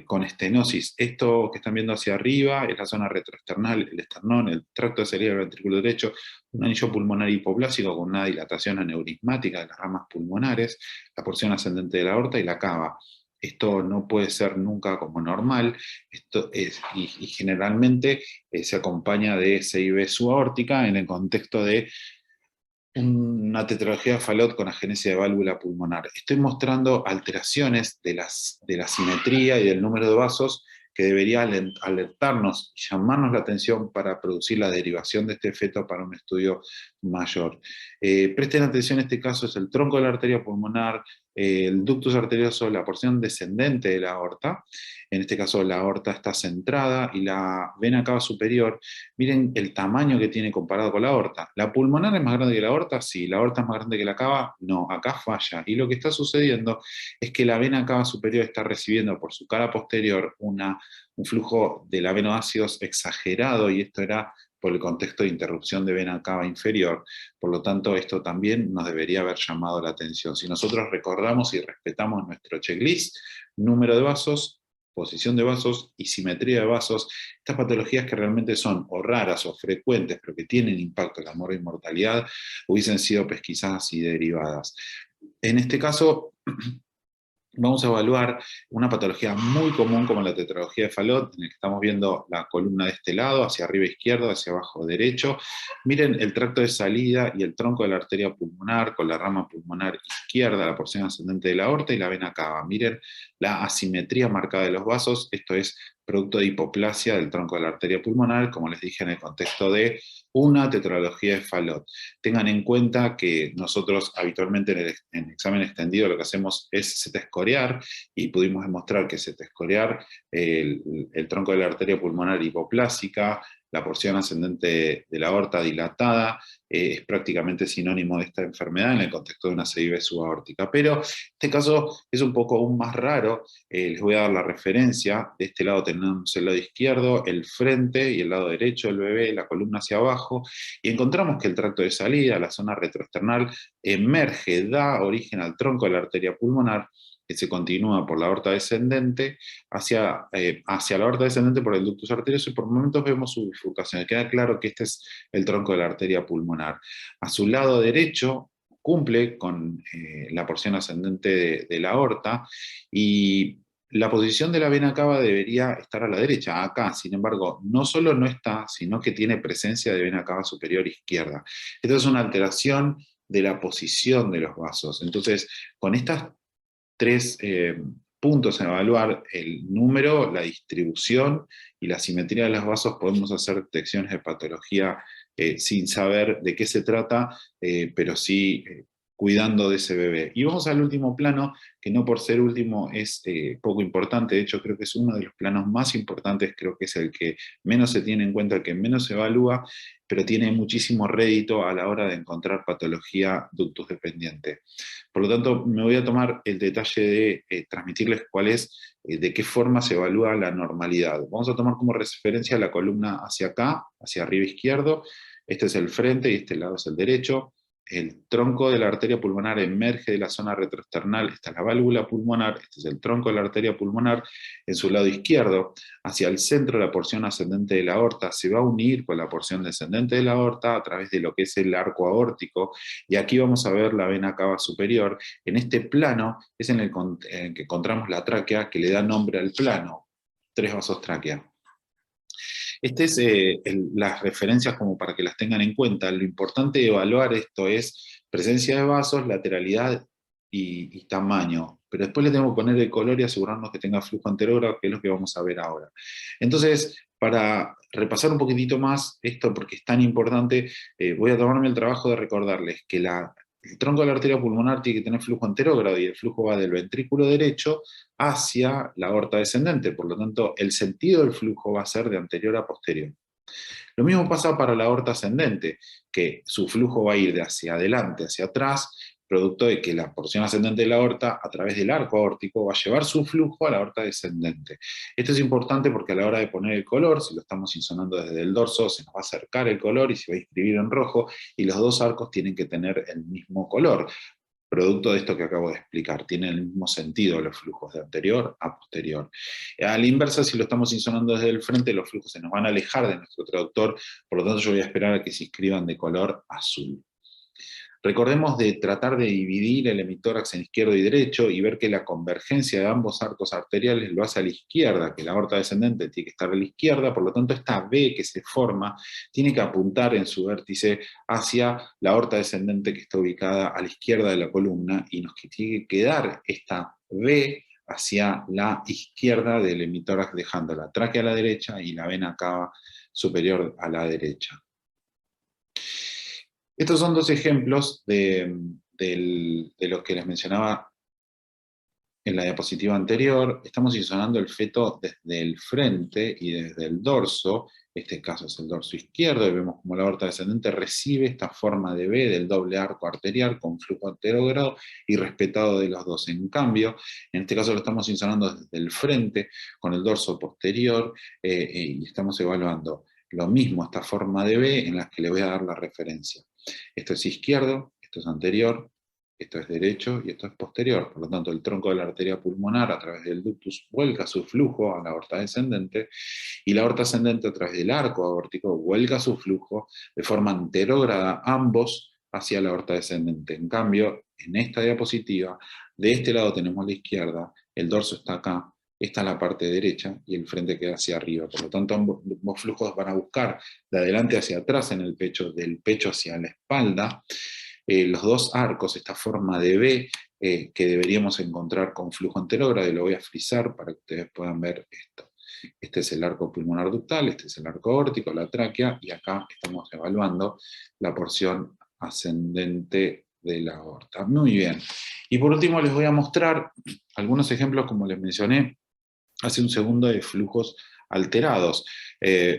con estenosis. Esto que están viendo hacia arriba es la zona retroesternal, el esternón, el tracto de salida del ventrículo derecho, un anillo pulmonar hipoplásico con una dilatación aneurismática de las ramas pulmonares, la porción ascendente de la aorta y la cava. Esto no puede ser nunca como normal, y generalmente se acompaña de CIB subaórtica en el contexto de una tetralogía de Fallot con agenesia de válvula pulmonar. Estoy mostrando alteraciones de la simetría y del número de vasos que debería alertarnos y llamarnos la atención para producir la derivación de este feto para un estudio mayor. Presten atención, en este caso es el tronco de la arteria pulmonar, el ductus arterioso, la porción descendente de la aorta. En este caso la aorta está centrada y la vena cava superior, miren el tamaño que tiene comparado con la aorta. ¿La pulmonar es más grande que la aorta? Sí. ¿La aorta es más grande que la cava? No, acá falla. Y lo que está sucediendo es que la vena cava superior está recibiendo por su cara posterior un flujo de lavenoácidos exagerado, y esto era por el contexto de interrupción de vena cava inferior. Por lo tanto, esto también nos debería haber llamado la atención. Si nosotros recordamos y respetamos nuestro checklist, número de vasos, posición de vasos y simetría de vasos, estas patologías que realmente son o raras o frecuentes, pero que tienen impacto en la mortalidad, hubiesen sido pesquisadas y derivadas. En este caso, vamos a evaluar una patología muy común como la tetralogía de Fallot, en el que estamos viendo la columna de este lado, hacia arriba izquierdo, hacia abajo derecho. Miren el tracto de salida y el tronco de la arteria pulmonar, con la rama pulmonar izquierda, la porción ascendente de la aorta y la vena cava. Miren la asimetría marcada de los vasos, esto es producto de hipoplasia del tronco de la arteria pulmonar, como les dije, en el contexto de una tetralogía de Fallot. Tengan en cuenta que nosotros habitualmente en el examen extendido lo que hacemos es setescorear, y pudimos demostrar que setescorear el tronco de la arteria pulmonar hipoplásica, la porción ascendente de la aorta dilatada, es prácticamente sinónimo de esta enfermedad en el contexto de una CIB subaórtica. Pero este caso es un poco aún más raro. Les voy a dar la referencia. De este lado tenemos el lado izquierdo, el frente, y el lado derecho del bebé, la columna hacia abajo, y encontramos que el tracto de salida, la zona retroesternal, emerge, da origen al tronco de la arteria pulmonar, que se continúa por la aorta descendente hacia la aorta descendente por el ductus arterioso, y por momentos vemos su bifurcación. Queda claro que este es el tronco de la arteria pulmonar. A su lado derecho cumple con la porción ascendente de la aorta, y la posición de la vena cava debería estar a la derecha, acá. Sin embargo, no solo no está, sino que tiene presencia de vena cava superior izquierda. Esto es una alteración de la posición de los vasos. Entonces, con estas tres puntos a evaluar, el número, la distribución y la simetría de los vasos, podemos hacer detecciones de patología sin saber de qué se trata, pero sí cuidando de ese bebé. Y vamos al último plano, que no por ser último es poco importante. De hecho, creo que es uno de los planos más importantes, creo que es el que menos se tiene en cuenta, el que menos se evalúa, pero tiene muchísimo rédito a la hora de encontrar patología ductus dependiente. Por lo tanto, me voy a tomar el detalle de transmitirles cuál es, de qué forma se evalúa la normalidad. Vamos a tomar como referencia la columna hacia acá, hacia arriba izquierdo. Este es el frente y este lado es el derecho. El tronco de la arteria pulmonar emerge de la zona retroesternal, esta es la válvula pulmonar, este es el tronco de la arteria pulmonar. En su lado izquierdo, hacia el centro, la porción ascendente de la aorta se va a unir con la porción descendente de la aorta a través de lo que es el arco aórtico, y aquí vamos a ver la vena cava superior. En este plano es en el que encontramos la tráquea, que le da nombre al plano, 3 vasos tráquea. Estas es las referencias como para que las tengan en cuenta. Lo importante de evaluar esto es presencia de vasos, lateralidad y tamaño. Pero después le tenemos que poner el color y asegurarnos que tenga flujo anterógrafo, que es lo que vamos a ver ahora. Entonces, para repasar un poquitito más esto, porque es tan importante, voy a tomarme el trabajo de recordarles que el tronco de la arteria pulmonar tiene que tener flujo anterógrado, y el flujo va del ventrículo derecho hacia la aorta descendente. Por lo tanto, el sentido del flujo va a ser de anterior a posterior. Lo mismo pasa para la aorta ascendente, que su flujo va a ir de hacia adelante hacia atrás, producto de que la porción ascendente de la aorta, a través del arco aórtico, va a llevar su flujo a la aorta descendente. Esto es importante porque a la hora de poner el color, si lo estamos insonando desde el dorso, se nos va a acercar el color y se va a inscribir en rojo, y los dos arcos tienen que tener el mismo color. Producto de esto que acabo de explicar, tienen el mismo sentido los flujos de anterior a posterior. A la inversa, si lo estamos insonando desde el frente, los flujos se nos van a alejar de nuestro traductor, por lo tanto yo voy a esperar a que se inscriban de color azul. Recordemos de tratar de dividir el hemitórax en izquierdo y derecho, y ver que la convergencia de ambos arcos arteriales lo hace a la izquierda, que la aorta descendente tiene que estar a la izquierda. Por lo tanto, esta V que se forma tiene que apuntar en su vértice hacia la aorta descendente, que está ubicada a la izquierda de la columna, y nos tiene que quedar esta V hacia la izquierda del emitórax, dejando la tráquea a la derecha y la vena cava superior a la derecha. Estos son dos ejemplos de lo que les mencionaba en la diapositiva anterior. Estamos insonando el feto desde el frente y desde el dorso. Este caso es el dorso izquierdo, y vemos como la aorta descendente recibe esta forma de V del doble arco arterial con flujo anterógrado y respetado de los dos. En cambio, en este caso lo estamos insonando desde el frente con el dorso posterior, y estamos evaluando lo mismo, esta forma de V en la que le voy a dar la referencia. Esto es izquierdo, esto es anterior, esto es derecho y esto es posterior. Por lo tanto, el tronco de la arteria pulmonar a través del ductus vuelca su flujo a la aorta descendente, y la aorta ascendente a través del arco aórtico vuelca su flujo de forma anterógrada, ambos hacia la aorta descendente. En cambio, en esta diapositiva, de este lado tenemos la izquierda, el dorso está acá, esta es la parte derecha y el frente queda hacia arriba. Por lo tanto, ambos flujos van a buscar de adelante hacia atrás en el pecho, del pecho hacia la espalda. Los dos arcos, esta forma de V, que deberíamos encontrar con flujo anterógrado, y lo voy a frisar para que ustedes puedan ver esto. Este es el arco pulmonar ductal, este es el arco aórtico, la tráquea, y acá estamos evaluando la porción ascendente de la aorta. Muy bien. Y por último les voy a mostrar algunos ejemplos, como les mencioné hace un segundo, de flujos alterados.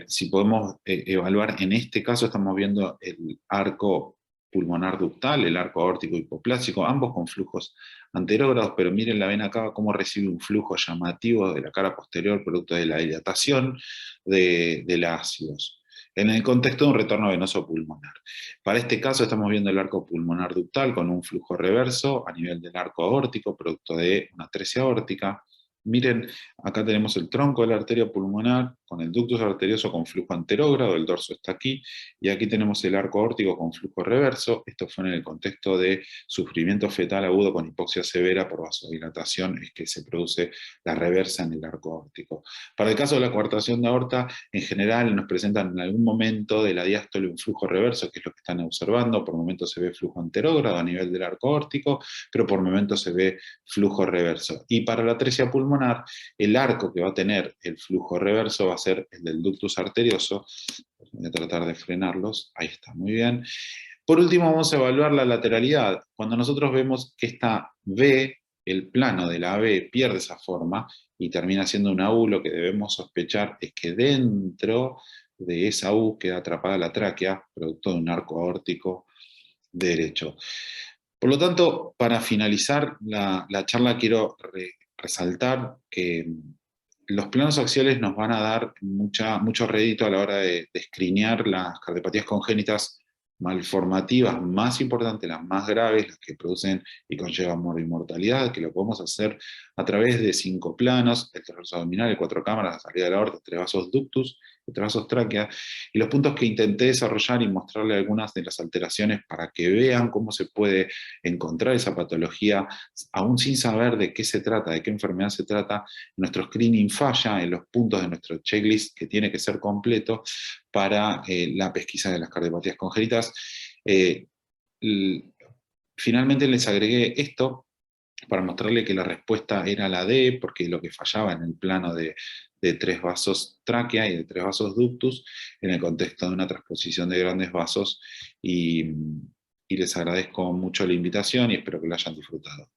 Si podemos evaluar, en este caso estamos viendo el arco pulmonar ductal, el arco aórtico hipoplástico, ambos con flujos anterógrados, pero miren la vena cava cómo recibe un flujo llamativo de la cara posterior, producto de la dilatación de ácidos, en el contexto de un retorno venoso pulmonar. Para este caso estamos viendo el arco pulmonar ductal con un flujo reverso a nivel del arco aórtico, producto de una atresia aórtica. Miren, acá tenemos el tronco de la arteria pulmonar con el ductus arterioso con flujo anterógrado, el dorso está aquí, y aquí tenemos el arco aórtico con flujo reverso. Esto fue en el contexto de sufrimiento fetal agudo con hipoxia severa por vasodilatación, es que se produce la reversa en el arco aórtico. Para el caso de la coartación de aorta, en general nos presentan en algún momento de la diástole un flujo reverso, que es lo que están observando. Por momentos se ve flujo anterógrado a nivel del arco aórtico, pero por momentos se ve flujo reverso. Y para la atresia pulmonar, el arco que va a tener el flujo reverso va a ser el del ductus arterioso. Voy a tratar de frenarlos, ahí está, muy bien. Por último vamos a evaluar la lateralidad. Cuando nosotros vemos que esta V, el plano de la V pierde esa forma y termina siendo una U, lo que debemos sospechar es que dentro de esa U queda atrapada la tráquea, producto de un arco aórtico derecho. Por lo tanto, para finalizar la charla, quiero resaltar que los planos axiales nos van a dar mucho rédito a la hora de escreenear las cardiopatías congénitas malformativas más importantes, las más graves, las que producen y conllevan mortalidad, que lo podemos hacer a través de 5 planos: el transverso abdominal, el 4 cámaras, la salida de la aorta, 3 vasos ductus, 3 vasos tráquea. Y los puntos que intenté desarrollar y mostrarle algunas de las alteraciones para que vean cómo se puede encontrar esa patología, aún sin saber de qué se trata, de qué enfermedad se trata. Nuestro screening falla en los puntos de nuestro checklist, que tiene que ser completo para la pesquisa de las cardiopatías congénitas. Finalmente les agregué esto para mostrarle que la respuesta era la D, porque lo que fallaba en el plano de 3 vasos tráquea y de 3 vasos ductus, en el contexto de una transposición de grandes vasos, y les agradezco mucho la invitación y espero que lo hayan disfrutado.